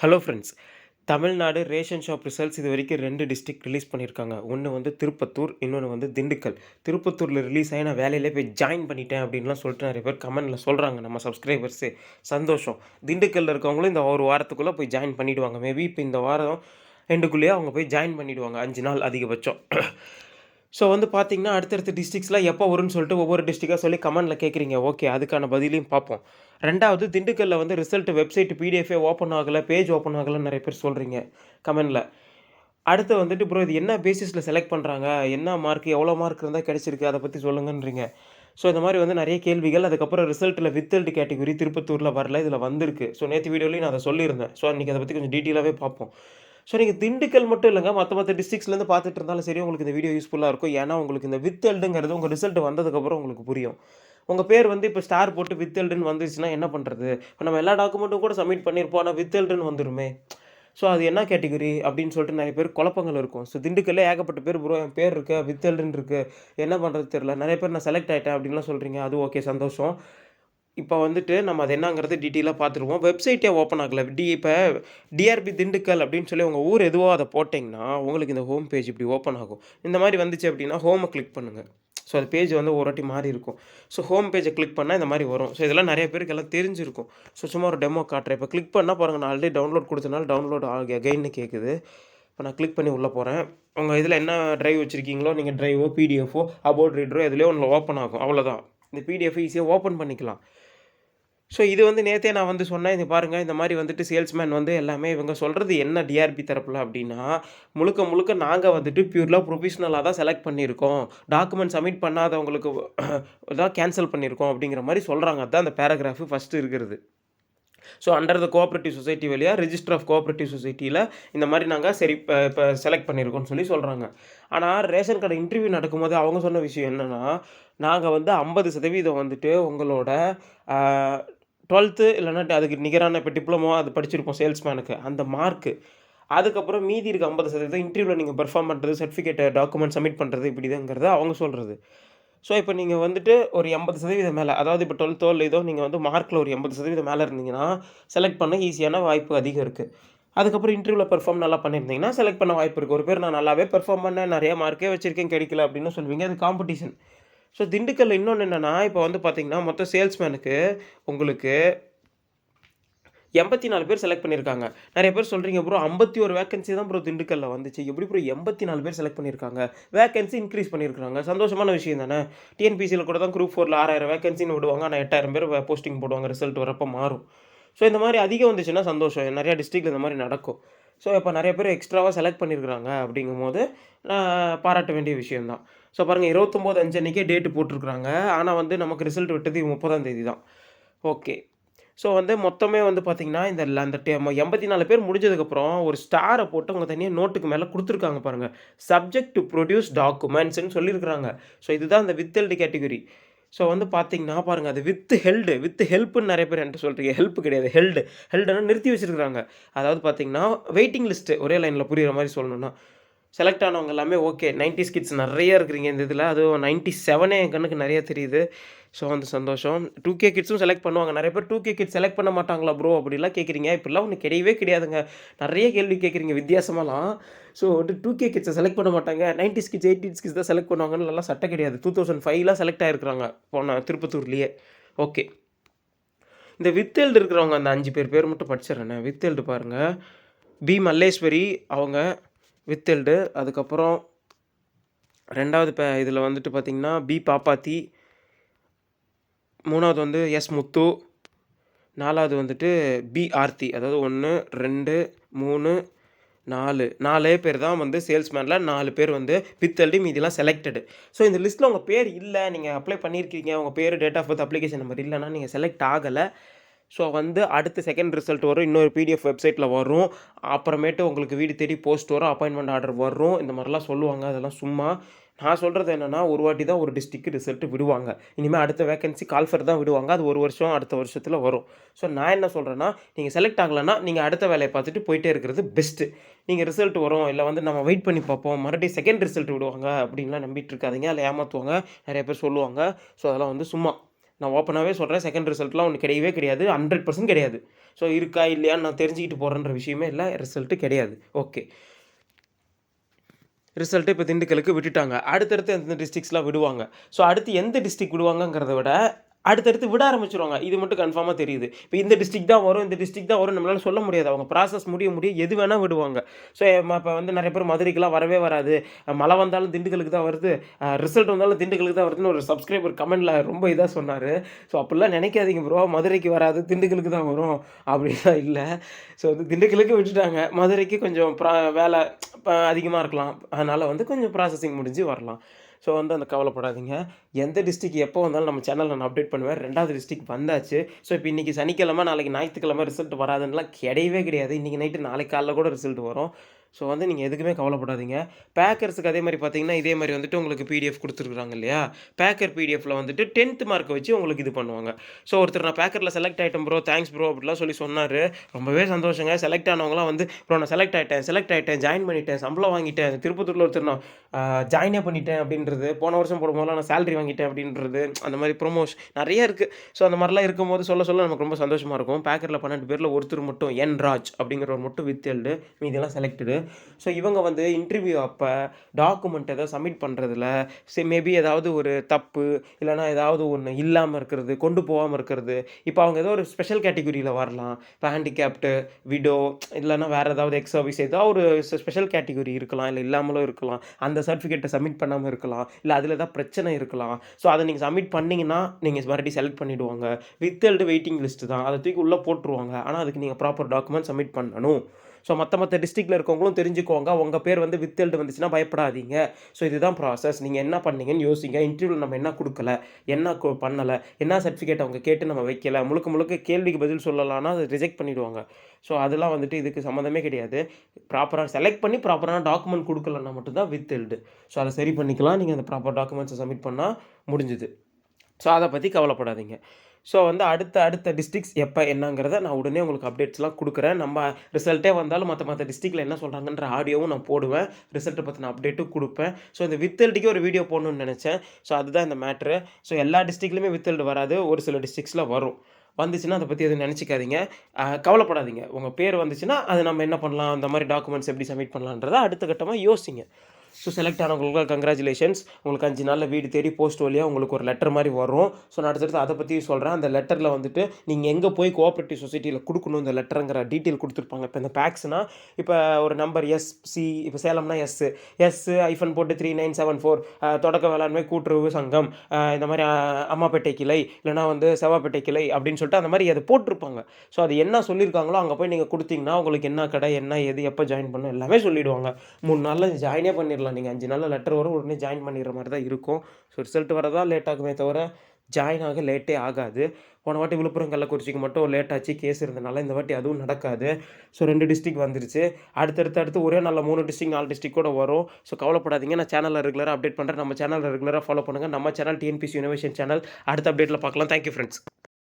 Hello friends. Tamil Nadu ration shop results இது வரைக்கும் 2 district release பண்ணியிருக்காங்க. ஒண்ணு வந்து திருப்பத்தூர், இன்னொன்னு வந்து திண்டுக்கல். திருப்பத்தூர்ல ரிலீஸ் ஆகி நான் வேலையிலே போய் ஜாயின் பண்ணிட்டேன் அப்படின்லாம் சொல்லிட்டு நிறைய பேர் கமெண்ட்ல சொல்றாங்க நம்ம சப்ஸ்கிரைபர்ஸு. சந்தோஷம். திண்டுக்கல்ல இருக்கவங்களும் இந்த ஒரு வாரத்துக்குள்ள போய் ஜாயின் பண்ணிடுவாங்க. மேபி இப்போ இந்த வாரம் எண்டுக்குள்ளேயே அவங்க போய் ஜாயின் பண்ணிடுவாங்க. 5 நாள் அதிகபட்சம். ஸோ வந்து பார்த்தீங்கன்னா, அடுத்தடுத்த டிஸ்ட்ரிக்ஸ்லாம் எப்போ வரும்னு சொல்லிட்டு ஒவ்வொரு டிஸ்ட்ரிக்ட்டா சொல்லி கமெண்ட்ல கேட்குறீங்க. ஓகே, அதுக்கான பதிலையும் பார்ப்போம். 2வது திண்டுக்கல்ல வந்து ரிசல்ட் வெப்சைட் பிடிஎஃபே ஓப்பன் ஆகல, பேஜ் ஓப்பன் ஆகலன்னு நெறைய பேர் சொல்றீங்க கமெண்ட்ல. அடுத்து வந்துட்டு ப்ரோ இது என்ன பேசிஸ்ல செலக்ட் பண்றாங்க? என்ன மார்க்? எவ்வளோ மார்க் இருந்தா கிடைச்சிருக்கு? அத பத்தி சொல்லுங்கன்றீங்க. ஸோ இந்த மாரி வந்து நெறைய கேள்விகள். அதுக்கப்புறம் ரிசல்ட்ல வித்ஹெல்ட் கேட்டகரி திருப்பத்தூர்ல வரல. இதுல வந்திருக்கு. ஸோ நேத்து வீடியோலயும் நான் அத சொல்லியிருந்தேன். ஸோ அன்னைக்கு அத பத்தி கொஞ்சம் டீட்டெயிலாவே பார்ப்போம். ஸோ நீங்க திண்டுக்கல் மட்டும் இல்லங்க, மத்த டிஸ்ட்ரிக்ட்ஸ்லேருந்து பார்த்துட்டு இருந்தாலும் சரி, உங்களுக்கு இந்த வீடியோ யூஸ்ஃபுல்லா இருக்கும். ஏன்னா உங்களுக்கு இந்த வித்ஹெல்டுங்கிறது உங்க ரிசல்ட் வந்ததுக்கப்புறம் உங்களுக்கு புரியும். உங்க பேர் வந்து இப்ப ஸ்டார் போட்டு வித்ஹெல்டுன்னு வந்துருச்சுன்னா என்ன பண்றது? இப்ப நம்ம எல்லா டாக்குமெண்ட்டும் கூட சப்மிட் பண்ணியிருப்போம். ஆனா வித்ஹெல்டுன்னு வந்துருமே! ஸோ அது என்ன கேட்டகரி? அப்படின்னு சொல்லிட்டு நெறைய பேருக்கு குழப்பங்கள் இருக்கும். ஸோ திண்டுக்கல்லே ஏகப்பட்ட பேர் ப்ரோ என் பேர் இருக்கு, வித்ஹெல்டுன்னு இருக்கு. என்ன பண்றது தெரியல. நெறைய பேர் நான் செலக்ட் ஆயிட்டேன் அப்படின்லாம் சொல்றீங்க. அது ஓகே சந்தோஷம். இப்ப வந்துட்டு நம்ம அது என்னங்கிறது டீட்டெயிலா பார்த்துருவோம். வெப்சைட்டே ஓப்பன் ஆகல. இப்ப டிஆர்பி திண்டுக்கல் அப்படின்னு சொல்லி உங்க ஊர் எதுவோ அத போட்டீங்கன்னா, உங்களுக்கு இந்த ஹோம் பேஜ் இப்படி ஓப்பன் ஆகும். இந்த மாரி வந்துச்சு அப்படின்னா, ஹோம கிளிக் பண்ணுங்க. ஸோ அது பேஜ் வந்து ஒரு வாட்டி மாறி இருக்கும். ஸோ ஹோம் பேஜ கிளிக் பண்ணா இந்த மாரி வரும். ஸோ இதெல்லாம் நெறைய பேருக்கு எல்லாம் தெரிஞ்சிருக்கும். ஸோ சும்மா ஒரு டெமோ காட்டுறேன். இப்ப கிளிக் பண்ணா பாருங்க, நான் ஆல்ரெடி டவுன்லோட் குடுத்தனால டவுன்லோட் அகைன்னு கேட்குது. இப்ப நான் கிளிக் பண்ணி உள்ள போறேன். உங்க இதுல என்ன டிரைவ் வச்சிருக்கீங்களோ, நீங்க டிரைவோ, பிடிஎஃபோ, அபோட் ரீடரோ எதுலயோ ஒண்ணுல ஓப்பன் ஆகும். அவ்வளோதான். இந்த பிடிஎஃப் ஈஸியா ஓப்பன் பண்ணிக்கலாம். ஸோ இது வந்து நேத்தே நான் வந்து சொன்னேன். இது பாருங்க இந்த மாரி வந்துட்டு சேல்ஸ்மேன் வந்து எல்லாமே இவங்க சொல்றது என்ன டிஆர்பி தரப்புல அப்டின்னா, முழுக்க முழுக்க நாங்க வந்துட்டு பியூர்லா ப்ரொஃபஷனலா தான் செலக்ட் பண்ணியிருக்கோம். டாக்குமெண்ட் சப்மிட் பண்ணாதவங்களுக்கு தான் கேன்சல் பண்ணியிருக்கோம் அப்டிங்கிற மாரி சொல்றாங்க. அதான் அந்த பேராகிராஃப் ஃபர்ஸ்ட் இருக்கிறது. So under the cooperative society வழியா ரிஜிஸ்டர் ஆஃப் கோஆப்பரேட்டிவ் சொசைட்டில இந்த மாரி நாங்க சரி இப்ப செலக்ட் பண்ணியிருக்கோம்னு சொல்லி சொல்றாங்க. ஆனா ரேஷன் கடை இன்டர்வியூ நடக்கும்போது அவங்க சொன்ன விஷயம் என்னன்னா, நாங்க வந்து 50% வந்துட்டு உங்களோட ஆ 12த் இல்லன்னா அதுக்கு நிகரான இப்ப டிப்ளமோ அது படிச்சிருப்போம் சேல்ஸ்மேனுக்கு. அந்த மார்க்கு. அதுக்கப்புறம் மீதி இருக்க 50% இன்டர்வியூல நீங்க பெர்ஃபார்ம் பண்றது, சர்டிஃபிகேட் டாக்குமெண்ட் சப்மிட் பண்றது இப்படிதாங்கிறத அவங்க சொல்றது. ஸோ, இப்ப நீங்க வந்துட்டு ஒரு 80% மேல, அதாவது இப்ப 12தோ இல்ல ஏதோ நீங்க வந்து மார்க்ல ஒரு 80% மேல இருந்தீங்கன்னா, செலக்ட் பண்ண ஈஸியான வாய்ப்பு அதிகம் இருக்கு. அதுக்கப்புறம் இன்டர்வியூல பெர்ஃபார்ம் நல்லா பண்ணியிருந்தீங்கன்னா, செலக்ட் பண்ண வாய்ப்பு இருக்கு. ஒரு பேர் நான் நல்லாவே பெர்ஃபார்ம் பண்ணேன், நெறைய மார்க்கே வச்சிருக்கேன் கிடைக்கல அப்படின்னு சொல்லுவீங்க. அது காம்படிஷன். ஸோ, திண்டுக்கல்ல இன்னொன்னு என்னன்னா, இப்ப வந்து பார்த்தீங்கன்னா, மொத்த சேல்ஸ்மேனுக்கு உங்களுக்கு 84 பேர் செலக்ட் பண்ணியிருக்காங்க. நெறைய பேர் சொல்றீங்க, ப்ரோ 51 வேக்கன்சி தான் ப்ரோ திண்டுக்கல்ல வந்துச்சு. எப்படி ப்ரோ 84 பேர் செலக்ட் பண்ணியிருக்காங்க? வேக்கன்சி இன்கிரீஸ் பண்ணியிருக்காங்க. சந்தோஷமான விஷயம் தானே! டிஎன்பிசில கூட தான் குரூப் 4ல 6000 வேக்கன்சின்னு விடுவாங்க. ஆனா 8000 பேர் போஸ்டிங் போடுவாங்க. ரிசல்ட் வரப்ப மாறும். ஸோ இந்த மாரி அதிகம் வந்துச்சுன்னா சந்தோஷம். நெறைய டிஸ்ட்ரிக்ட்ல இந்த மாரி நடக்கும். ஸோ இப்ப நெறைய பேர் எக்ஸ்ட்ராவா செலக்ட் பண்ணியிருக்காங்க அப்படிங்கும்போது, பாராட்ட வேண்டிய விஷயம் தான். ஸோ பாருங்க 29/5 அன்னைக்கே டேட் போட்டுருக்காங்க. ஆனா வந்து நமக்கு ரிசல்ட் விட்டது 30ஆம் தேதி தான். ஓகே. ஸோ வந்து மொத்தமே வந்து பார்த்தீங்கன்னா, இந்த ல அந்த 84 பேர் முடிஞ்சதுக்கப்புறம் ஒரு ஸ்டார போட்டு அவங்க தனியா நோட்டுக்கு மேல குடுத்துருக்காங்க பாருங்க. சப்ஜெக்ட் டூ புரொடியூஸ் டாக்குமெண்ட்ஸ்ன்னு சொல்லியிருக்கிறாங்க. ஸோ இதுதான் அந்த வித் ஹெல்ட் கேட்டகரி. ஸோ வந்து பார்த்தீங்கன்னா பாருங்க, அது வித் ஹெல்ப்ன்னு நெறைய பேர் என்ட்ட சொல்றீங்க. ஹெல்ப் கிடையாது. ஹெல்டுன்னா நிறுத்தி வச்சிருக்காங்க. அதாவது பார்த்தீங்கன்னா, வெயிட்டிங் லிஸ்ட் ஒரே லைன்ல புரியிற மாரி சொல்லணும்னா, செலக்ட் ஆனவங்க எல்லாமே ஓகே. 90ஸ் கிட்ஸ் நெறைய இருக்கிறீங்க இந்த இதுல. அதுவும் 97 என் கண்ணுக்கு நெறைய தெரியுது. ஸோ வந்து சந்தோஷம். 2கே கிட்ஸும் செலக்ட் பண்ணுவாங்க. நெறைய பேர் 2கே கிட்ஸ் செலக்ட் பண்ண மாட்டாங்களா ப்ரோ? அப்படிலாம் கேட்குறீங்க. இப்படிலாம் ஒண்ணு கிடையவே கிடையாதுங்க. நெறைய கேள்வி கேட்குறீங்க வித்தியாசமாலாம். ஸோ வந்து 2கே கிட்ஸ செலக்ட் பண்ண மாட்டாங்க. 90ஸ் கிட்ஸ், 80ஸ் கிட்ஸ் தான் செலக்ட் பண்ணுவாங்கன்னுலாம் சட்டம் கிடையாது. 2005லாம் செலக்ட் ஆயிருக்கிறாங்க. போன திருப்பத்தூர்லயே. ஓகே. இந்த வித்தேல்டு இருக்கிறவங்க அந்த 5 பேர் மட்டும் படிச்சிடுறேனே. வித்தேல்டு பாருங்க. பி. மல்லேஸ்வரி அவங்க வித்தேல்டு. அதுக்கப்புறம் 2வது இதில வந்துட்டு பார்த்தீங்கன்னா, பி. பாப்பாத்தி. 3வது வந்து எஸ். முத்து. 4வது வந்துட்டு பி. ஆர்த்தி. அதாவது 1, 2, 3, 4 பேர் தான் வந்து சேல்ஸ்மேன்ல 4 பேர் வந்து வித் எல்டி மீதிலாம் செலக்டடு. ஸோ இந்த லிஸ்ட்ல உங்க பேர் இல்ல. நீங்க அப்ளை பண்ணியிருக்கீங்க. உங்க பேரு, date of birth, application number இல்லன்னா நீங்க செலக்ட் ஆகல. ஸோ வந்து அடுத்து செகண்ட் ரிசல்ட் வரும். இன்னொரு பிடிஎஃப் வெப்சைட்ல வரும். அப்புறமேட்டு உங்களுக்கு வீடு தேடி போஸ்ட் வரும். அப்பாயின்ட்மென்ட் ஆர்டர் வரும். இந்த மாரிலாம் சொல்லுவாங்க. அதெல்லாம் சும்மா. நான் சொல்றது என்னன்னா, ஒரு வாட்டி தான் ஒரு டிஸ்ட்ரிக்ட்க்கு ரிசல்ட் விடுவாங்க. இனிமே அடுத்த வேக்கன்சி கால்ஃபர் தான் விடுவாங்க. அது 1 வருஷம் அடுத்த வருஷத்துல வரும். ஸோ நான் என்ன சொல்றேன்னா, நீங்க செலக்ட் ஆகலன்னா, நீங்க அடுத்த வேலைய பார்த்துட்டு போயிட்டே இருக்கிறது பெஸ்ட்டு. நீங்க ரிசல்ட் வரும், இல்ல வந்து நம்ம வெயிட் பண்ணி பார்ப்போம். மறுபடியும் செகண்ட் ரிசல்ட் விடுவாங்க அப்படின்லாம் நம்பிட்டு இருக்காதீங்க. அதில ஏமாத்துவாங்க. நெறைய பேர் சொல்லுவாங்க. ஸோ அதெல்லாம் வந்து சும்மா. நான் ஓப்பனாகவே சொல்கிறேன். செகண்ட் ரிசல்ட்லாம் ஒண்ணு கிடையவே கிடையாது. 100% கிடையாது. ஸோ இருக்கா இல்லையான்னு நான் தெரிஞ்சுக்கிட்டு போகிறேன்ற விஷயமே இல்ல. ரிசல்ட்டு கிடையாது. ஓகே. ரிசல்ட்டு இப்போ திண்டுக்கலுக்கு விட்டுட்டாங்க. அடுத்தடுத்து எந்தெந்த டிஸ்ட்ரிக்ஸ்லாம் விடுவாங்க. ஸோ அடுத்து எந்த டிஸ்ட்ரிக்ட் விடுவாங்கங்கிறத விட, அடுத்தடுத்து விட ஆரம்பிச்சுருவாங்க. இது மட்டும் கன்ஃபார்மா தெரியுது. இப்போ இந்த டிஸ்ட்ரிக்ட் தான் வரும், இந்த டிஸ்ட்ரிக்ட் தான் வரும்னு நம்மளால சொல்ல முடியாது. அவங்க ப்ராசஸ் முடிய எது வேணா விடுவாங்க. ஸோ இப்போ வந்து நெறைய பேர் மதுரைக்குலாம் வரவே வராது. மழை வந்தாலும் திண்டுக்கலுக்கு தான் வருது. ரிசல்ட் வந்தாலும் திண்டுக்கலுக்கு தான் வருதுன்னு ஒரு சப்ஸ்கிரைபர் கமெண்ட்ல ரொம்ப இதா சொன்னாரு. ஸோ அப்படிலாம் நினைக்காதீங்க ப்ரோ. மதுரைக்கு வராது, திண்டுக்கலுக்கு தான் வரும் அப்படிலாம் இல்ல. ஸோ வந்து திண்டுக்கலுக்கு விட்டுட்டாங்க. மதுரைக்கு கொஞ்சம் வேலை அதிகமா இருக்கலாம். அதனால வந்து கொஞ்சம் ப்ராசஸிங் முடிஞ்சு வரலாம். ஸோ வந்து அந்த கவலைப்படாதீங்க. எந்த டிஸ்ட்ரிக்ட் எப்போ வந்தாலும் நம்ம சேனல்ல நான் அப்டேட் பண்ணுவேன். 2வது டிஸ்ட்ரிக்ட் வந்தாச்சு. ஸோ இப்போ இன்னைக்கு சனிக்கிழமை, நாளைக்கு ஞாயித்துக்கிழமை ரிசல்ட் வராதுன்னுலாம் கிடையவே கிடையாது. இன்னைக்கு நைட்டு, நாளைக்கு காலைல கூட ரிசல்ட் வரும். ஸோ வந்து நீங்க எதுக்குமே கவலைப்படாதீங்க. பேக்கர்ஸுக்கு அதே மாரி பார்த்தீங்கன்னா, இதே மாரி வந்துட்டு உங்களுக்கு பிடிஎஃப் குடுத்துருக்காங்க இல்லையா? பேக்கர் பிடிஎஃப்ல வந்துட்டு 10த் மார்க்க வச்சு உங்களுக்கு இது பண்ணுவாங்க. ஸோ ஒருத்தர் நான் பேக்கர்ல செலக்ட் ஆயிட்டேன் ப்ரோ, தேங்க்ஸ் ப்ரோ அப்படிலாம் சொல்லி சொன்னாரு. ரொம்பவே சந்தோஷங்க. செலக்ட் ஆனவங்கலாம் வந்து, ப்ரோ நான் செலக்ட் ஆயிட்டேன், ஜாயின் பண்ணிட்டேன், சம்பளம் வாங்கிட்டேன். திருப்பத்தூர்ல ஒருத்தர் நான் ஜாயினே பண்ணிட்டேன் அப்படின்றது, போன வருஷம் போடும்போதெல்லாம் நான் சேலரி வாங்கிட்டேன் அப்படின்றது, அந்த மாரி நெறைய இருக்கு. ஸோ அந்த மாரிலாம் இருக்கும்போது சொல்ல நமக்கு ரொம்ப சந்தோஷமா இருக்கும். பேக்கர்ல 12 பேர்ல ஒருத்தர் மட்டும் ராஜ் அப்படிங்கிறவர் மட்டும் வித்ஹெல்டு, மீதியெல்லாம் செலக்டடு. ஸோ இவங்க வந்து இன்டர்வியூ அப்போ டாக்குமெண்ட் ஏதாவது சப்மிட் பண்ணுறதுல மேபி ஏதாவது ஒரு தப்பு, இல்லைனா ஏதாவது ஒன்று இல்லாமல் இருக்கிறது, கொண்டு போகாமல் இருக்கிறது. இப்போ அவங்க ஏதோ ஒரு ஸ்பெஷல் கேட்டகரியில் வரலாம். இப்போ ஹேண்டிகேப்டு, விடோ, இல்லைனா வேறு ஏதாவது எக்ஸ் சர்வீஸ் ஏதாவது ஒரு ஸ்பெஷல் கேட்டகரி இருக்கலாம், இல்லை இல்லாமலும் இருக்கலாம். அந்த சர்டிஃபிகேட்டை சப்மிட் பண்ணாமல் இருக்கலாம், இல்லை அதில் ஏதாவது பிரச்சனை இருக்கலாம். ஸோ அதை நீங்கள் சப்மிட் பண்ணிங்கன்னா நீங்கள் மறுபடியும் செலக்ட் பண்ணிவிடுவாங்க. வித்ஹெல்டு வெயிட்டிங் லிஸ்ட்டு தான், அதை தூக்கி உள்ளே போட்டுருவாங்க. ஆனால் அதுக்கு நீங்கள் ப்ராப்பர் டாக்குமெண்ட் சப்மிட் பண்ணணும். ஸோ மற்ற டிஸ்ட்ரிக்டில் இருக்கவங்களும் தெரிஞ்சுக்கோங்க. உங்கள் பேர் வந்து வித்ஹெல்டு வந்துச்சுன்னா பயப்படாதீங்க. ஸோ இதுதான் ப்ராசஸ். நீங்கள் என்ன பண்ணீங்கன்னு யோசிங்க. இன்டர்வியூவில் நம்ம என்ன கொடுக்கல, என்ன பண்ணலை, என்ன சர்டிஃபிகேட் அவங்க கேட்டு நம்ம வைக்கல, முழுக்க கேள்விக்கு பதில் சொல்லலாம்னா அதை ரிஜெக்ட் பண்ணிவிடுவாங்க. ஸோ அதெல்லாம் வந்துட்டு இதுக்கு சம்மந்தமே கிடையாது. ப்ராப்பராக செலக்ட் பண்ணி ப்ராப்பரான டாக்குமெண்ட் கொடுக்கலன்னா மட்டும்தான் வித்ஹெல்டு. ஸோ அதை சரி பண்ணிக்கலாம். நீங்கள் அந்த ப்ராப்பர் டாக்குமெண்ட்ஸை சப்மிட் பண்ணால் முடிஞ்சுது. ஸோ அதை பற்றி கவலைப்படாதீங்க. ஸோ வந்து அடுத்த டிஸ்ட்ரிக்ட்ஸ் எப்போ என்னங்கிறத நான் உடனே உங்களுக்கு அப்டேட்ஸ்லாம் கொடுக்குறேன். நம்ம ரிசல்ட்டே வந்தாலும் மற்ற டிஸ்ட்ரிக்டில் என்ன சொல்கிறாங்கன்ற ஆடியோவும் நான் போடுவேன். ரிசல்ட்டை பற்றின அப்டேட்டும் கொடுப்பேன். ஸோ இந்த வித்ஹெல்டுக்கே ஒரு வீடியோ போடணும்னு நினச்சேன். ஸோ அதுதான் இந்த மேட்ரு. ஸோ எல்லா டிஸ்ட்ரிக்ட்லையுமே வித்ஹெல்டு வராது. ஒரு சில டிஸ்ட்ரிக்ஸில் வரும். வந்துச்சுன்னா அதை பற்றி எதுவும் நினச்சிக்காதீங்க. கவலைப்படாதீங்க. உங்கள் பேர் வந்துச்சுன்னா அது நம்ம என்ன பண்ணலாம், அந்த மாதிரி டாக்குமெண்ட்ஸ் எப்படி சப்மிட் பண்ணலான்றத அடுத்த கட்டமாக யோசிங்க. ஸோ செலக்ட் ஆனவங்களுக்கு கங்க்ராச்சுலேஷன்ஸ். உங்களுக்கு 5 நாளில் வீடு தேடி போஸ்ட் வழியாக உங்களுக்கு ஒரு லெட்டர் மாதிரி வரும். ஸோ நான் அடுத்தடுத்து அதை பற்றியும் சொல்கிறேன். அந்த லெட்டரில் வந்துட்டு நீங்கள் எங்கே போய் கோஆப்ரேட்டிவ் சொசைட்டியில் கொடுக்கணும் இந்த லெட்டருங்கிற டீட்டெயில் கொடுத்துருப்பாங்க. இப்போ இந்த பேக்ஸ்னால் இப்போ ஒரு நம்பர் எஸ்சி, இப்போ சேலம்னா ஐஃபன் போட்டு 3974 தொடக்க வேளாண்மை கூட்டுறவு சங்கம், இந்த மாதிரி அம்மாப்பேட்டை கிளை, இல்லைனா வந்து செவ்வாப்பேட்டை கிளை அப்படின்னு சொல்லிட்டு அந்த மாதிரி அதை போட்டிருப்பாங்க. ஸோ அது என்ன சொல்லியிருக்காங்களோ அங்கே போய் நீங்கள் கொடுத்தீங்கன்னா உங்களுக்கு என்ன கடை, என்ன எது, எப்போ ஜாயின் பண்ணணும் எல்லாமே சொல்லிவிடுவாங்க. 3 நாளில் ஜாயினே பண்ணிடலாம். நீங்கள் 5 நாளில் லெட்டர் வரும், உடனே ஜாயின் பண்ணிடுற மாதிரி தான் இருக்கும். ஸோ ரிசல்ட் வரதா லேட் ஆகுமே தவிர ஜாயின் ஆக லேட்டே ஆகாது. போன வாட்டி விழுப்புரம் கள்ளக்குறிச்சிக்கு மட்டும் லேட் ஆச்சு, கேஸ் இருந்தனால. இந்த வாட்டி அதுவும் நடக்காது. ஸோ 2 டிஸ்ட்ரிக்ட் வந்துருச்சு. அடுத்து ஒரே நாளில் 3 டிஸ்ட்ரிக்ட் 4 டிஸ்ட்ரிக்ட் கூட வரும். ஸோ கவலைப்படாதீங்க. நான் சேனலில் ரெகுலராக அப்டேட் பண்ணுறேன். நம்ம சேனலில் ரெகுலராக ஃபாலோ பண்ணுங்கள். நம்ம சேனல் டிஎன்பிஎஸ்சி இனோவேஷன் சேனல். அடுத்த அப்டேட்டில் பார்க்கலாம். Thank you friends.